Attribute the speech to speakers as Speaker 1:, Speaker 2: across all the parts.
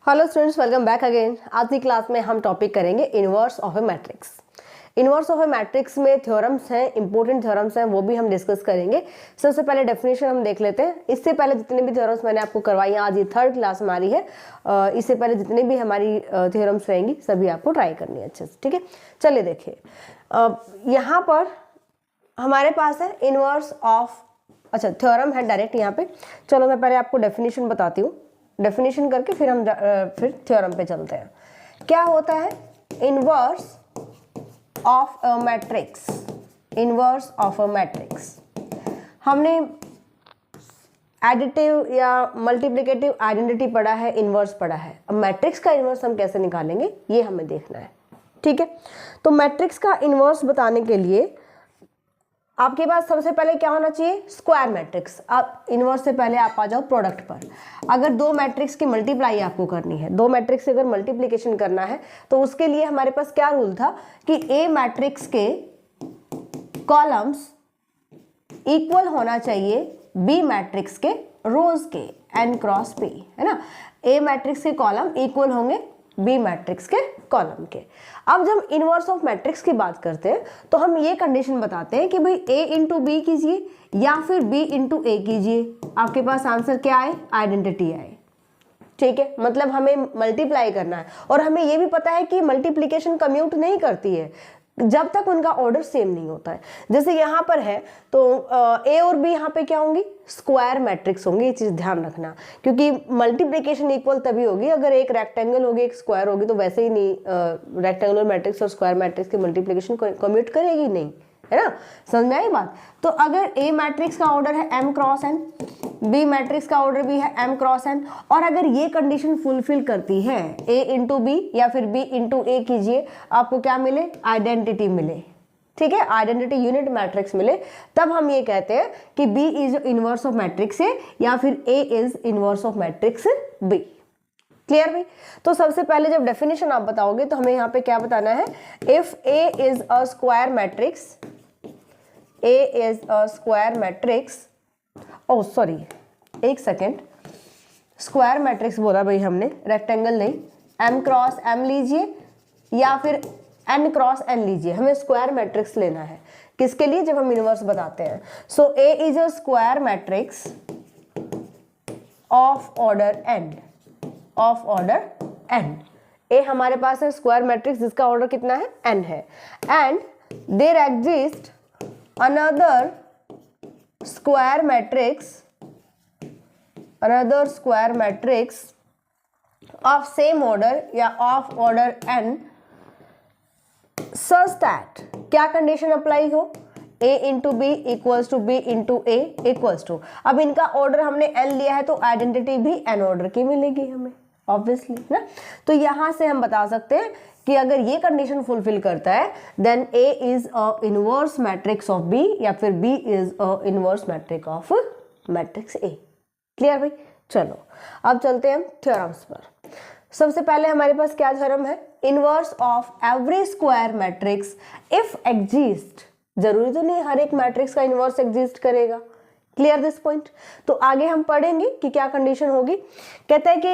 Speaker 1: Hello students, welcome back again. आज की class में हम टॉपिक करेंगे inverse of A matrix. Inverse of A matrix में थ्योरम्स हैं, इंपॉर्टेंट थ्योरम्स हैं, वो भी हम डिस्कस करेंगे। सबसे पहले डेफिनेशन हम देख लेते हैं। इससे पहले जितने भी थ्योरम्स मैंने आपको करवाई हैं, आज ये थर्ड क्लास हमारी है, इससे पहले जितने भी हमारी थ्योरम्स रहेंगी सभी आपको ट्राई करनी है अच्छे से, ठीक है। चलिए देखिए, यहाँ पर हमारे पास है इनवर्स ऑफ, अच्छा थ्योरम है डायरेक्ट यहाँ पे। चलो मैं पहले आपको डेफिनेशन बताती हूँ, डेफिनेशन करके फिर हम फिर थ्योरम पे चलते हैं। क्या होता है inverse of a matrix? Inverse of a matrix हमने एडिटिव या मल्टीप्लिकेटिव आइडेंटिटी पढ़ा है, इनवर्स पढ़ा है। अब मैट्रिक्स का इनवर्स हम कैसे निकालेंगे ये हमें देखना है, ठीक है। तो मैट्रिक्स का इनवर्स बताने के लिए आपके पास सबसे पहले क्या होना चाहिए? Square matrix. अब इनवर्स से पहले आप आ जाओ प्रोडक्ट पर। अगर दो मैट्रिक्स की मल्टीप्लाई आपको करनी है, दो मैट्रिक्स से अगर मल्टीप्लिकेशन करना है, तो उसके लिए हमारे पास क्या रूल था कि ए मैट्रिक्स के कॉलम्स इक्वल होना चाहिए बी मैट्रिक्स के रोज के, एन क्रॉस पी, है ना। ए मैट्रिक्स के कॉलम इक्वल होंगे बी मैट्रिक्स के कॉलम के। अब जब इनवर्स ऑफ मैट्रिक्स की बात करते हैं तो हम ये कंडीशन बताते हैं कि भाई ए इंटू बी कीजिए या फिर बी इंटू ए कीजिए। आपके पास आंसर क्या आए? आइडेंटिटी आए, ठीक है। मतलब हमें मल्टीप्लाई करना है और हमें ये भी पता है कि मल्टीप्लिकेशन कम्यूट नहीं करती है जब तक उनका ऑर्डर सेम नहीं होता है। जैसे यहाँ पर है तो ए और बी यहाँ पे क्या होंगी? स्क्वायर मैट्रिक्स होंगी। ये चीज ध्यान रखना, क्योंकि मल्टीप्लिकेशन इक्वल तभी होगी अगर एक रेक्टेंगल होगी एक स्क्वायर होगी, तो वैसे ही नहीं रेक्टेंगुलर मैट्रिक्स और स्क्वायर मैट्रिक्स की मल्टीप्लिकेशन कम्यूट करेगी नहीं, है ना। समझ में आई बात? तो अगर ए मैट्रिक्स का ऑर्डर है M cross N, B matrix का ऑर्डर भी है एम क्रॉस एन, और अगर ये कंडीशन फुलफिल करती है ए इंटू बी या फिर बी इंटू ए कीजिए, आपको क्या मिले? आइडेंटिटी मिले, ठीक है। आइडेंटिटी यूनिट मैट्रिक्स मिले, तब हम ये कहते हैं कि B is inverse of matrix A या फिर A is inverse of matrix B. Clear भाई? तो सबसे पहले जब डेफिनेशन आप बताओगे तो हमें यहाँ पे क्या बताना है? If A is a square matrix, A is a square matrix, oh sorry, एक सेकेंड, स्क्वायर मैट्रिक्स बोला भाई हमने, रेक्टेंगल नहीं। M क्रॉस M लीजिए या फिर N क्रॉस N लीजिए, हमें स्क्वायर मैट्रिक्स लेना है। किसके लिए? जब हम इनवर्स बताते हैं। सो A is a square matrix of order N, of order N। A हमारे पास है स्क्वायर मैट्रिक्स जिसका ऑर्डर कितना है? N है। And there exist another square matrix of same order या of order n such that क्या कंडीशन अप्लाई हो? a into B equals to B into A equals to, अब इनका ऑर्डर हमने n लिया है तो आइडेंटिटी भी n ऑर्डर की मिलेगी हमें, ऑब्वियसली ना। तो यहां से हम बता सकते हैं कि अगर ये कंडीशन फुलफिल करता है then A is a inverse matrix of B या फिर B is a inverse matrix of matrix A। Clear भाई? चलो अब चलते हैं हम थ्योरम्स पर। सबसे पहले हमारे पास क्या थ्योरम है? Inverse of every square matrix if exist. जरूरी तो नहीं हर एक मैट्रिक्स का इनवर्स एग्जिस्ट करेगा। Clear this point? तो आगे हम पढ़ेंगे कि क्या कंडीशन होगी। कहता है कि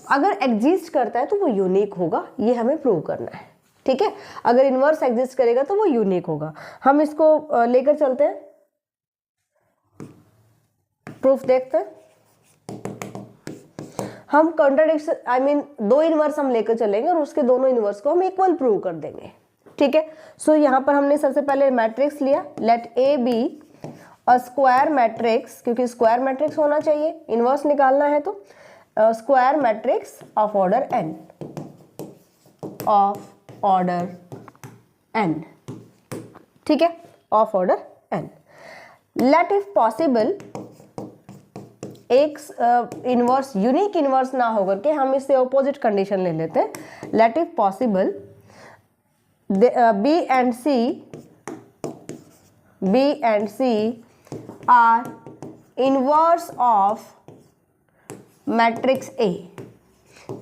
Speaker 1: अगर एग्जिस्ट करता है तो वो यूनिक होगा, ये हमें प्रूव करना है, ठीक है। अगर इनवर्स एग्जिस्ट करेगा तो वो यूनिक होगा। हम इसको लेकर चलते हैं, प्रूफ देखते हैं। हम कॉन्ट्राडिक्शन दो इनवर्स हम लेकर चलेंगे और उसके दोनों इनवर्स को हम इक्वल प्रूव कर देंगे, ठीक है। सो यहाँ पर हमने सबसे पहले मैट्रिक्स लिया, let A B square matrix, क्योंकि स्क्वायर मैट्रिक्स होना चाहिए, इनवर्स निकालना है तो square matrix of order n, of order n, ठीक है, of order n। Let if possible, एक इनवर्स यूनिक इनवर्स ना होकर के हम इससे ऑपोजिट कंडीशन ले लेते हैं। Let if possible B and C are inverse of matrix A।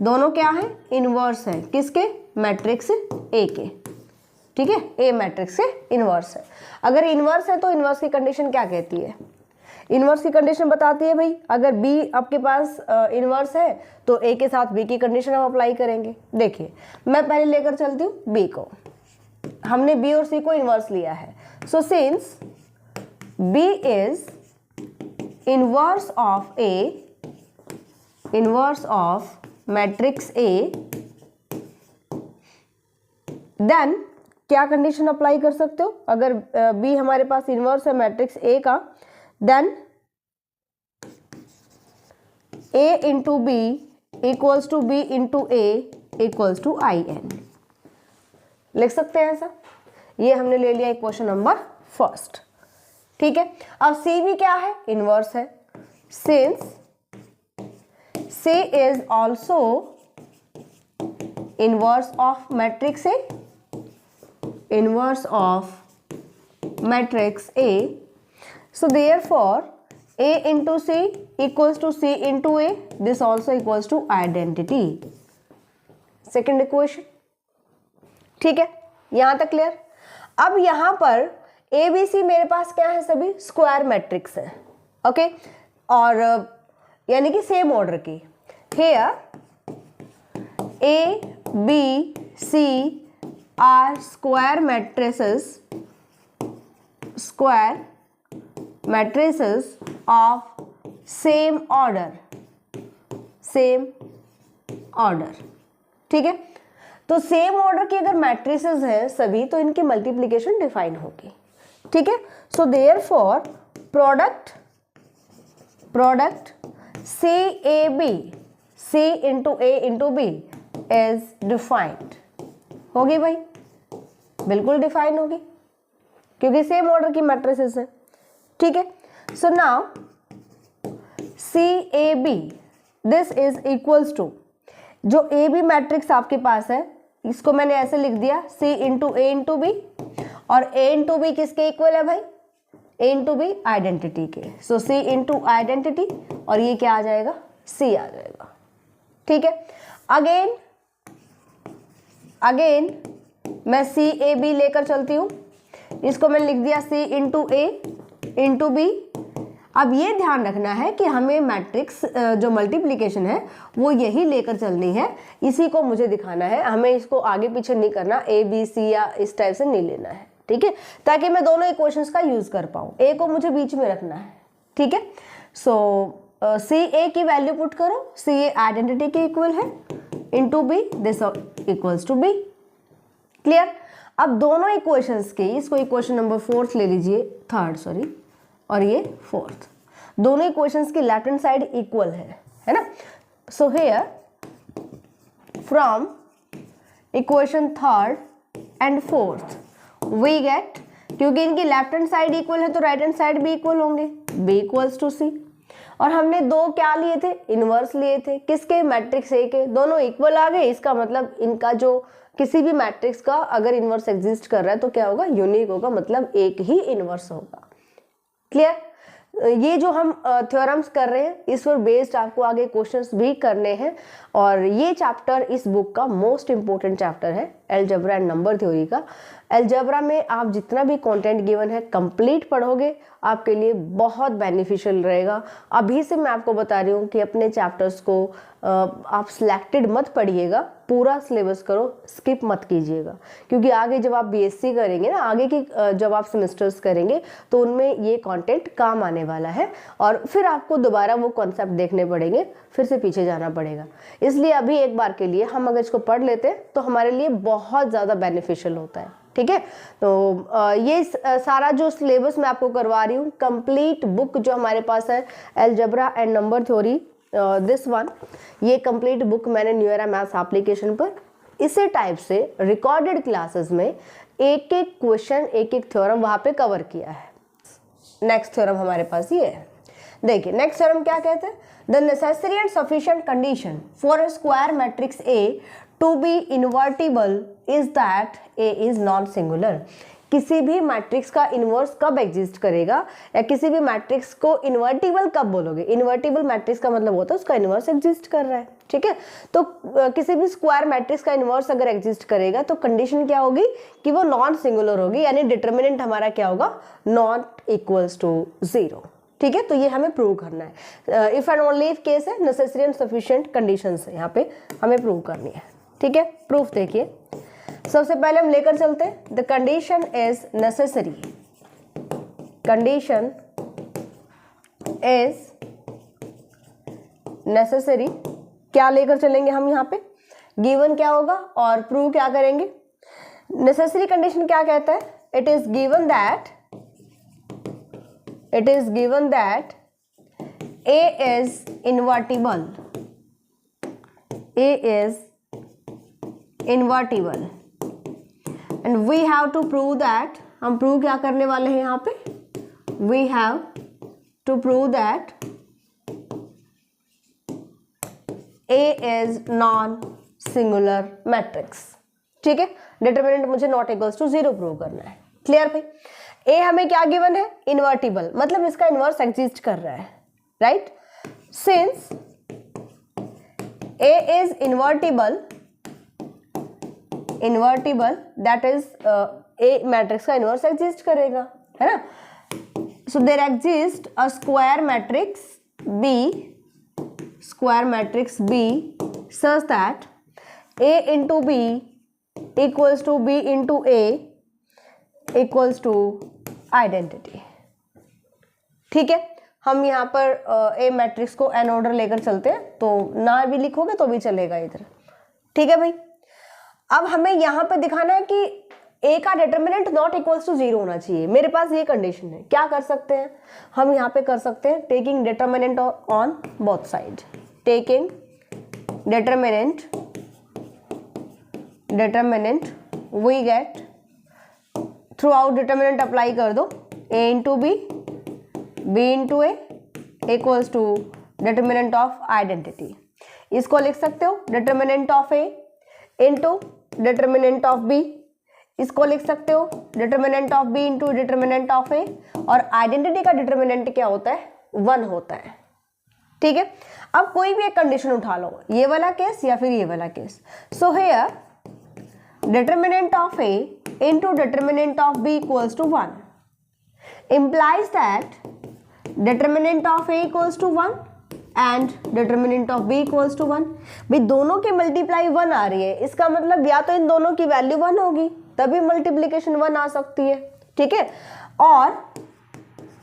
Speaker 1: दोनों क्या है? इनवर्स है। किसके? मैट्रिक्स A के, ठीक है। A मैट्रिक्स के इनवर्स है। अगर इनवर्स है तो इनवर्स की कंडीशन क्या कहती है? इनवर्स की कंडीशन बताती है भाई, अगर बी आपके पास इनवर्स है तो ए के साथ बी की कंडीशन हम अप्लाई करेंगे। देखिए मैं पहले लेकर चलती हूँ बी को, हमने बी और सी को इनवर्स लिया है। So since B is inverse of A, inverse of matrix A, then क्या कंडीशन अप्लाई कर सकते हो, अगर बी हमारे पास इनवर्स है मैट्रिक्स ए का, then A into B equals to B into A equals to I N, लिख सकते हैं ऐसा। ये हमने ले लिया इक्वेशन नंबर फर्स्ट, ठीक है। अब सी भी क्या है, इनवर्स है। Since C is also inverse of matrix A, inverse of matrix A, so therefore A into C equals to C into A, this also equals to identity, second equation, ठीक है, यहां तक क्लियर। अब यहां पर A B C मेरे पास क्या है, सभी स्क्वायर मैट्रिक्स है, ओके, और यानी कि सेम ऑर्डर की। Here A B C are square matrices of same order, ठीक है। तो सेम ऑर्डर की अगर मैट्रिसेस हैं सभी, तो इनकी मल्टीप्लिकेशन डिफाइन होगी, ठीक है। So therefore product C A B, C into A into B is defined, होगी भाई, बिल्कुल डिफाइन होगी, क्योंकि सेम ऑर्डर की मैट्रिसेस है, ठीक है। So now C A B, this is equals to, जो ए बी मैट्रिक्स आपके पास है इसको मैंने ऐसे लिख दिया, सी इंटू ए इंटू बी, और ए इंटू बी किसके इक्वल है भाई, ए इंटू बी आइडेंटिटी के। सो सी इंटू आइडेंटिटी, और ये क्या आ जाएगा, सी आ जाएगा, ठीक है। अगेन मैं सी ए बी लेकर चलती हूँ, इसको मैंने लिख दिया सी इंटू ए इंटू बी। अब ये ध्यान रखना है कि हमें मैट्रिक्स जो मल्टीप्लिकेशन है वो यही लेकर चलनी है, इसी को मुझे दिखाना है, हमें इसको आगे पीछे नहीं करना, ए बी सी या इस टाइप से नहीं लेना है, ठीक है, ताकि मैं दोनों इक्वेशंस का यूज कर पाऊँ। ए को मुझे बीच में रखना है, ठीक है। सो सी ए की वैल्यू पुट करो, सी ए आइडेंटिटी के इक्वल है, into B, this equals to B, clear. अब दोनों इक्वेशंस की, इसको इक्वेशन नंबर फोर्थ ले लीजिए, थर्ड सॉरी, और ये फोर्थ, दोनों इक्वेशंस की लेफ्ट हैंड साइड इक्वल है ना। So here from equation third and fourth we get, क्योंकि इनकी लेफ्ट हैंड साइड इक्वल है तो राइट हैंड साइड भी इक्वल होंगे, बी इक्वल्स टू सी। और हमने दो क्या लिए थे, इनवर्स लिए थे, किसके, मैट्रिक्स ए के, दोनों इक्वल आ गए। इसका मतलब इनका जो किसी भी मैट्रिक्स का अगर इनवर्स एग्जिस्ट कर रहा है तो क्या होगा, यूनिक होगा, मतलब एक ही इनवर्स होगा, क्लियर। ये जो हम थ्योरम्स कर रहे हैं इस पर बेस्ड आपको आगे क्वेश्चंस भी करने हैं, और ये चैप्टर इस बुक का मोस्ट इंपॉर्टेंट चैप्टर है, अलजेब्रा एंड नंबर थ्योरी का। अलजेब्रा में आप जितना भी कंटेंट गिवन है कंप्लीट पढ़ोगे, आपके लिए बहुत बेनिफिशियल रहेगा। अभी से मैं आपको बता रही हूँ कि अपने चैप्टर्स को आप सिलेक्टेड मत पढ़िएगा, पूरा सिलेबस करो, स्किप मत कीजिएगा, क्योंकि आगे जब आप बीएससी करेंगे ना, आगे की जब आप सेमेस्टर्स करेंगे तो उनमें ये कंटेंट काम आने वाला है, और फिर आपको दोबारा वो कॉन्सेप्ट देखने पड़ेंगे, फिर से पीछे जाना पड़ेगा। इसलिए अभी एक बार के लिए हम अगर इसको पढ़ लेते हैं तो हमारे लिए बहुत ज़्यादा बेनिफिशियल होता है, ठीक है। तो ये सारा जो सिलेबस मैं आपको करवा रही हूँ, कंप्लीट बुक जो हमारे पास है algebra and number theory, this one, ये कंप्लीट बुक मैंने न्यू एरा मैथ्स एप्लीकेशन पर इसी टाइप से रिकॉर्डेड क्लासेस में एक एक क्वेश्चन, एक एक थ्योरम वहाँ पे कवर किया है। नेक्स्ट थ्योरम हमारे पास ये है, देखिए नेक्स्ट थ्योरम क्या कहते हैं, the necessary and sufficient condition for a square matrix A to be invertible is that A is non singular. किसी भी मैट्रिक्स का इन्वर्स कब एग्जिस्ट करेगा, या किसी भी मैट्रिक्स को इन्वर्टिबल कब बोलोगे, इन्वर्टिबल मैट्रिक्स का मतलब होता है उसका इन्वर्स एग्जिस्ट कर रहा है, ठीक है। तो किसी भी स्क्वायर मैट्रिक्स का इन्वर्स अगर एग्जिस्ट करेगा तो कंडीशन क्या होगी कि वो नॉन सिंगुलर होगी, यानी डिटर्मिनेंट हमारा क्या होगा, नॉट इक्वल्स टू 0, ठीक है, तो ये हमें प्रूव करना है। If and only if case है, नेसेसरी एंड सफिशिएंट कंडीशंस है, यहाँ पे हमें प्रूव करनी है। ठीक है, प्रूफ देखिए, सबसे पहले हम लेकर चलते हैं the condition is necessary, condition is necessary, क्या लेकर चलेंगे हम यहाँ पे, गिवन क्या होगा और प्रूव क्या करेंगे। नेसेसरी कंडीशन क्या कहता है, it is given that A is invertible, A is invertible and we have to prove that, हम प्रूव क्या करने वाले हैं यहाँ पे, we have to prove that A is non singular matrix। ठीक है, डिटरमिनेंट मुझे नॉट इक्वल्स टू 0 प्रूव करना है। क्लियर भाई, ए हमें क्या गिवन है, इन्वर्टिबल, मतलब इसका इन्वर्स एग्जिस्ट कर रहा है, right. Since A is invertible that is A matrix का इन्वर्स एग्जिस्ट करेगा, है ना। So there exist a square matrix B such that A into B equals to B into A equals to identity. ठीक है, हम यहाँ पर A matrix को एन ऑर्डर लेकर चलते हैं, तो ना भी लिखोगे तो भी चलेगा इधर। ठीक है भाई, अब हमें यहाँ पे दिखाना है कि ए का डिटरमिनेंट नॉट इक्वल्स टू 0 होना चाहिए। मेरे पास ये कंडीशन है, क्या कर सकते हैं हम यहाँ पे, कर सकते हैं taking determinant on both side, taking determinant we get throughout determinant apply कर दो, A into B into A equals to determinant of identity. इसको लिख सकते हो determinant of A into determinant of B, इसको लिख सकते हो determinant of B into determinant of A, और आइडेंटिटी का डिटरमिनेंट क्या होता है, 1 होता है। ठीक है, अब कोई भी एक कंडीशन उठा लो, ये वाला केस या फिर ये वाला case. So here determinant of A into determinant of B equals to 1 implies that determinant of A equals to 1 and determinant of B equals to 1। भाई दोनों की मल्टीप्लाई 1 आ रही है, इसका मतलब या तो इन दोनों की वैल्यू 1 होगी तभी मल्टीप्लीकेशन 1 आ सकती है। ठीक है, और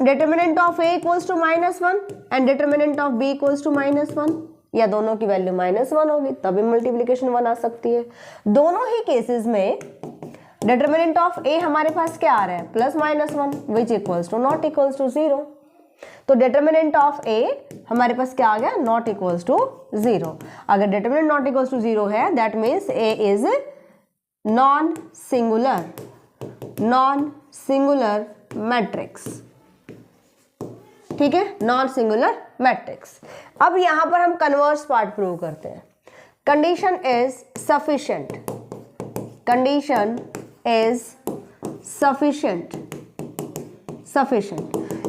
Speaker 1: determinant of A equals to -1 and determinant of B equals to -1, या दोनों की वैल्यू -1 होगी तभी मल्टीप्लिकेशन 1 आ सकती है। दोनों ही केसेस में डिटरमिनेंट ऑफ ए हमारे पास क्या आ रहा है, +-1 which equals to not equals to 0। तो डिटरमिनेंट ऑफ ए हमारे पास क्या आ गया, नॉट इक्वल्स टू 0। अगर डिटरमिनेंट नॉट इक्वल्स टू 0 है that means A is non singular matrix. ठीक है, नॉन सिंगुलर मैट्रिक्स। अब यहां पर हम कन्वर्स पार्ट प्रूव करते हैं। कंडीशन इज सफिशिएंट,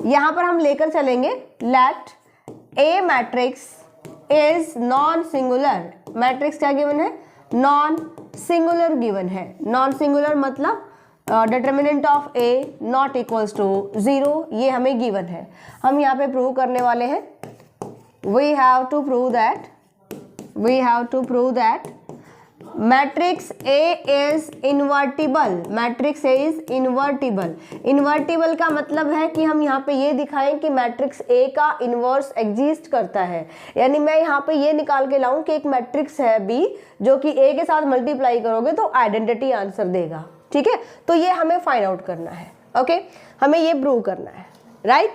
Speaker 1: यहां पर हम लेकर चलेंगे let A matrix is non singular. Matrix क्या गिवन है, नॉन सिंगुलर गिवन है। नॉन सिंगुलर मतलब determinant of A not equals to 0, ये हमें गिवन है। हम यहाँ पे प्रूव करने वाले हैं, we have to prove that matrix A is invertible. Matrix A is invertible. Invertible का मतलब है कि हम यहाँ पे ये दिखाएं कि मैट्रिक्स ए का इन्वर्स एग्जिस्ट करता है, यानी मैं यहाँ पे ये निकाल के लाऊं कि एक मैट्रिक्स है बी जो कि ए के साथ मल्टीप्लाई करोगे तो आइडेंटिटी आंसर देगा। ठीक है, तो ये हमें फाइंड आउट करना है। ओके, हमें ये प्रूव करना है, राइट।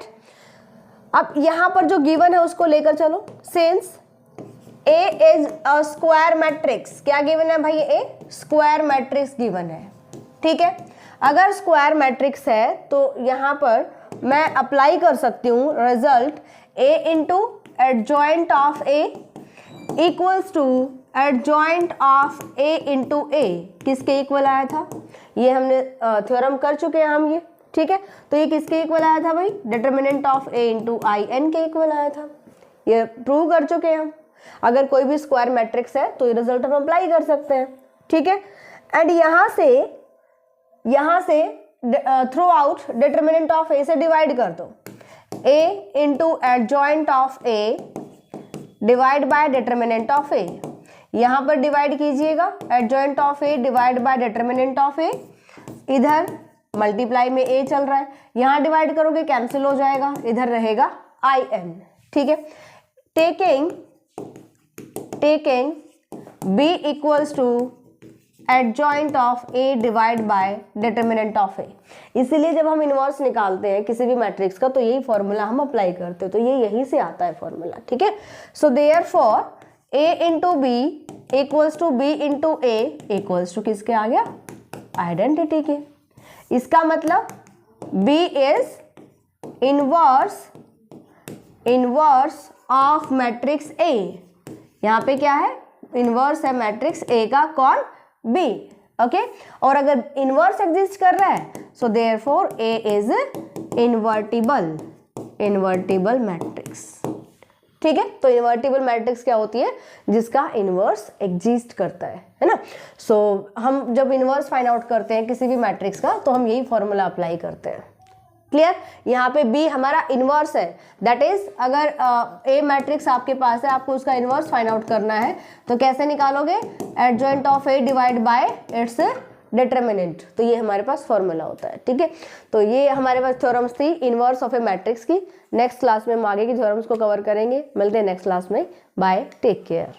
Speaker 1: अब यहां पर जो गिवन है उसको लेकर चलो। Since A is a square matrix, क्या गिवन है भाई, ए स्क्वायर मैट्रिक्स गिवन है। ठीक है, अगर स्क्वायर मैट्रिक्स है तो यहां पर मैं अप्लाई कर सकती हूं result A into adjoint of A equals to adjoint of A into A. किसके इक्वल आया था, ये हमने थ्योरम कर चुके हैं हम ये। ठीक है, तो ये किसके इक्वल आया था भाई, determinant of A into I n के इक्वल आया था। ये प्रूव कर चुके हैं हम। अगर कोई भी स्क्वायर मैट्रिक्स है तो ये रिजल्ट हम अप्लाई कर सकते हैं। ठीक है, एंड यहाँ से throughout determinant of A से डिवाइड कर दो। A into adjoint of A divide by determinant of A. यहां पर डिवाइड कीजिएगा, adjoint of A divide by determinant of A, इधर मल्टीप्लाई में ए चल रहा है, यहां डिवाइड करोगे कैंसिल हो जाएगा, इधर रहेगा आई एन। ठीक है, taking b equals to adjoint of a divide by determinant of a। इसीलिए जब हम इनवर्स निकालते हैं किसी भी मैट्रिक्स का तो यही फॉर्मूला हम अप्लाई करते हैं, तो ये यहीं से आता है फॉर्मूला। ठीक है, so therefore a into B equals to b into a equals to किसके आ गया, आइडेंटिटी के। इसका मतलब b is inverse of matrix a। यहाँ पे क्या है, इनवर्स है मैट्रिक्स a का, कौन, b। ओके, और अगर इनवर्स एग्जिस्ट कर रहा है so therefore a is invertible matrix. ठीक है, तो इन्वर्टिबल मैट्रिक्स क्या होती है, जिसका इनवर्स एग्जिस्ट करता है ना। सो हम जब इनवर्स फाइंड आउट करते हैं किसी भी मैट्रिक्स का तो हम यही फॉर्मूला अप्लाई करते हैं। क्लियर, यहाँ पे b हमारा इनवर्स है, दैट इज अगर a मैट्रिक्स आपके पास है, आपको उसका इनवर्स फाइंड आउट करना है तो कैसे निकालोगे, adjoint of a divide bye its determinant. तो ये हमारे पास फॉर्मूला होता है। ठीक है, तो ये हमारे पास थ्योरम्स थी इनवर्स ऑफ ए मैट्रिक्स की। नेक्स्ट क्लास में हम आगे की थ्योरम्स को कवर करेंगे। मिलते हैं नेक्स्ट क्लास में। Bye, take care.